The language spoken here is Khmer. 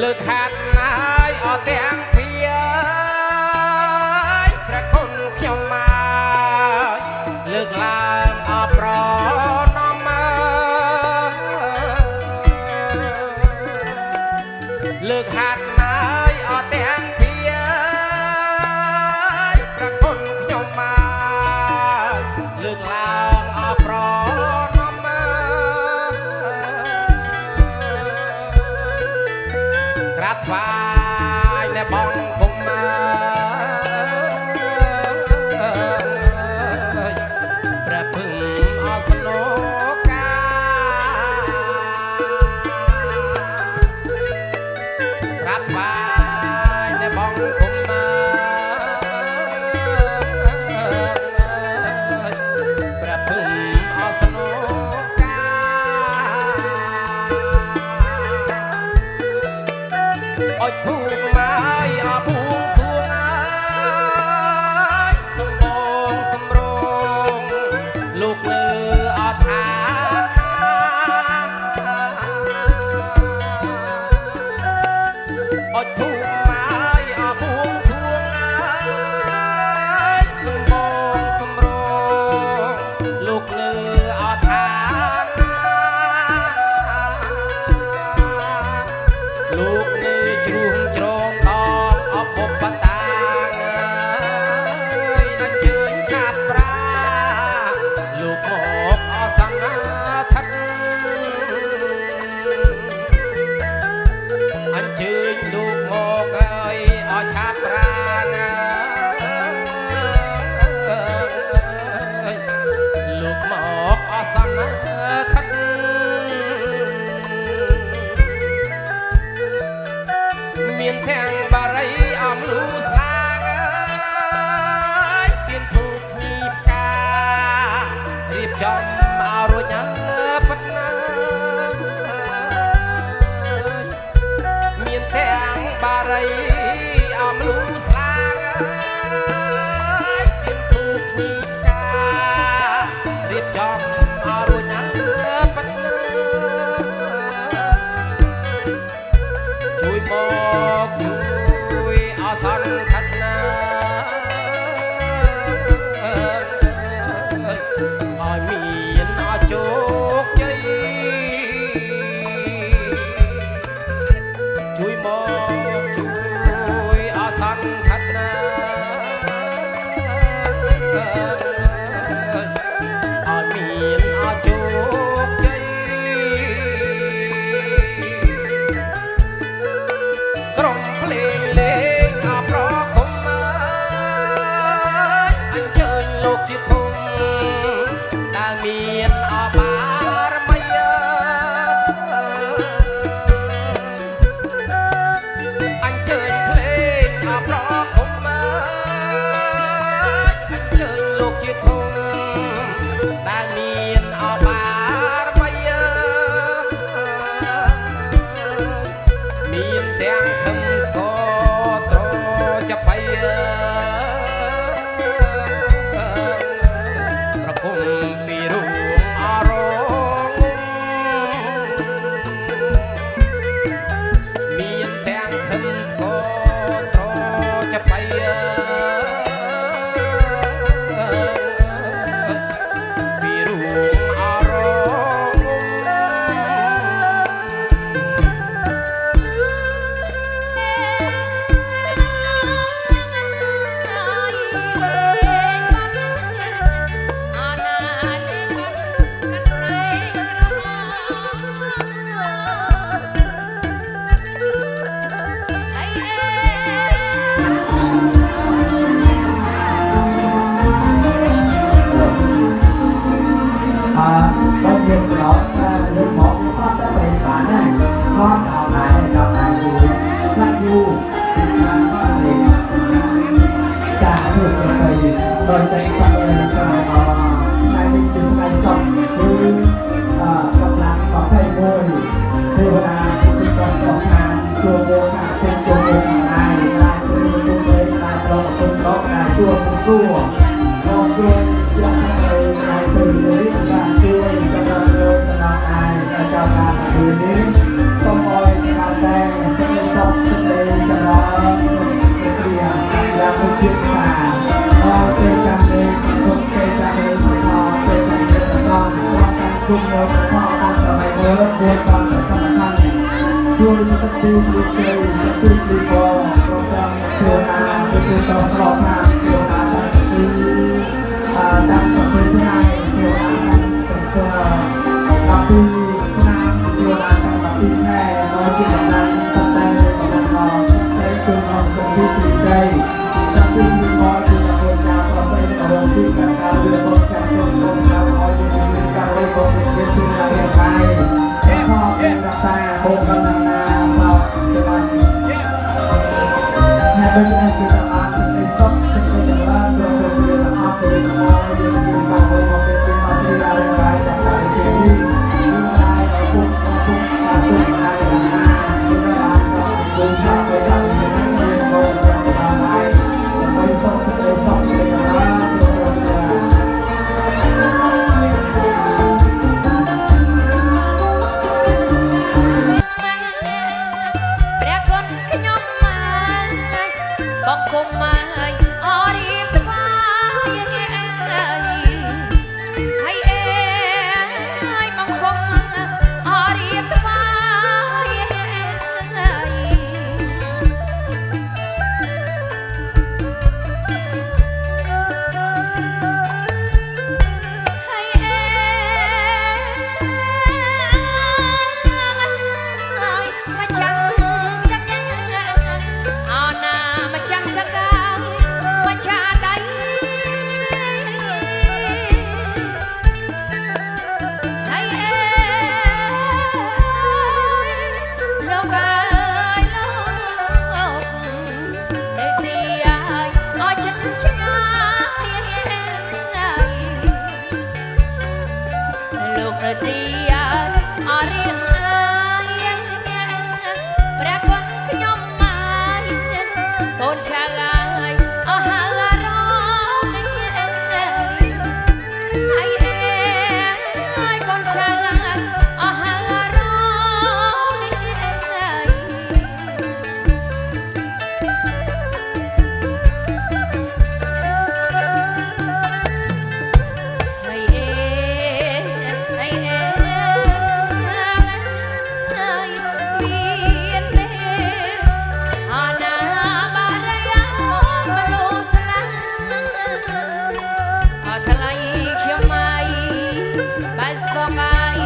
លើកហាត់ណាយអត់ទាំងពីព្រះគុណខ្ញុំមកលើកឡើងអបប្រណមលើកហាត់ណាយអត់ទាំងពីព្រះគុណខ្ញុំមកលើកឡើងអបប្រណមក្រាបថ្វាយនៅបងគុំព្រះភឹងអសនកាក្រាបថ្វាយនៅបងគុំព្រះភឹងអសនកាអុជធូបមកអបួងសួងសំបងសំរងលោកលើអថាអុជធូបមកអបួងសួងសំបងសំរងលោកលើអថាលោកនៅជ្រុងជ្រងដងអបបតាអញ្ជើញឆាប់ប្រាលោកមកអសង្ឃថិតអញ្ជើញលោកមកហើយអឆាប់ប្រាលោកមកអសង្ឃថិតមានទាំងបារីអំលូស្លាងទៀនធូបញីផ្ការៀបចំឲ្យរួចពិតណាមានទាំងបារីអំលូស្លាងទៀនធូបញីផ្ការៀបចំឲ្យរួចពិតណាជួយមកជួយអសន្នថណាឲ្យមានអជោគជ័យជួយមកជួយអសន្នថណាឲ្យមានអជោគជ័យក្រុមភ្លេងលេងអបប្រគំអញ្ជើញលោកជាធំដែលមានអបារមីអញ្ជើញភ្លេងអបប្រគំអញ្ជើញលោកជាធំដែលមានអបារមីមានទាំងខឹមស្គរត្រចាប់បៃប្រគំពីរូងអរងមានទាំងខឹមស្គរត្រចាប់បៃពីរូងអរងBên dân của nó được một cái con đã bày bản này con nào này vui con liền cả được thầy đôi tay con lên ngày sinh chứng ngày chồng như gặp lạc có thầy ngồi thế là khi con có hàng chùa vô cả trên chùa vô cả ai lại chùa lên lại đó là chùa con chùa con chùa là thầy từ lý là chùa គុំនៅប្រព័ន្ធតាមសម័យមើលពួនបានប្រកម្មខាងជួយសក្តិលុយជ័យសក្តិលីបងប្រចាំទេវតាទៅទៅតក្រថាទេវតាបានគឺតាមប្រពៃថ្ងៃទេវតាបានទៅដល់ពីឆ្នាំទេវតាបានដល់ពីខែដល់ជាដំណាំសត្វតែដំណាំមកតែជួនអស់ទៅពីជ័យតាមពីមកជាប្រចាំប្រពៃណីរបស់ទីការការវិលរបស់ចាស់ក្នុងក្នុងការឲ្យមានការរយរបស់ជាទីណារាងកាយខោเป็นรักษาโบกันนาเราจะกันแค่เป็นอันที่จะมาในซับเป็นอย่างไรเราเป็นเรื่องอาภเป็นมอยืนยืนบางคนมาเป็นมาที่อะไรกายจากการเที่ยวยิ่งได้เราปุ๊บปุ๊บการตุ้มได้กันนาที่ได้อ่านก็ดูภาพไปดังเห็นเรียนโบกันนาได้ไปซับเป็นซับเป็นอย่างไรตัวเราบอกคงมาอรีบไปให้เอ๋ยบอกคงมาอรีบไปให้เอ๋ยมาจังจังเอาหน้ามาจังตะกายมาชาใดให้เอ๋ยโลกายโลกได้ตีอายอ้อยฉันชงายลูกระตีอายอ้อเรียงอายปรากฏขยมมา con trai ở hà rô hay ai con trai ở hà rô hay biết Ana baraya manosla athlai khamai bas bokai